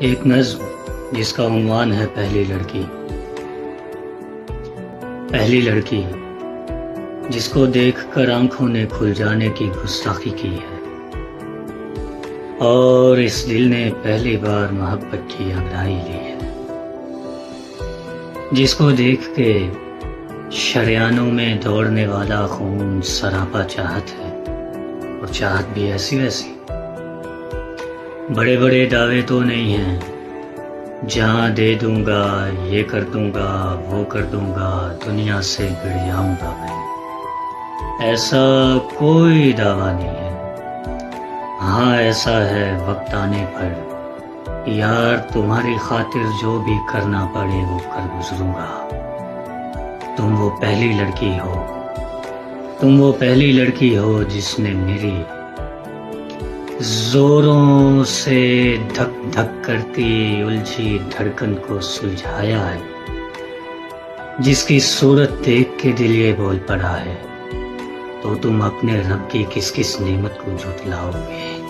ایک نظم جس کا عنوان ہے پہلی لڑکی۔ پہلی لڑکی جس کو دیکھ کر آنکھوں نے کھل جانے کی گستاخی کی ہے، اور اس دل نے پہلی بار محبت کی انگڑائی لی ہے، جس کو دیکھ کے شریانوں میں دوڑنے والا خون سراپا چاہت ہے، اور چاہت بھی ایسی ویسی۔ بڑے بڑے دعوے تو نہیں ہیں، جہاں دے دوں گا، یہ کر دوں گا، وہ کر دوں گا، دنیا سے بڑھ جاؤں گا میں، ایسا کوئی دعویٰ نہیں ہے۔ ہاں ایسا ہے وقت آنے پر، یار تمہاری خاطر جو بھی کرنا پڑے وہ کر گزروں گا۔ تم وہ پہلی لڑکی ہو، تم وہ پہلی لڑکی ہو جس نے میری زوروں سے دھک دھک کرتی الجھی دھڑکن کو سلجھایا ہے، جس کی صورت دیکھ کے دل یہ بول پڑا ہے، تو تم اپنے رب کی کس کس نعمت کو جھٹلاؤ گے۔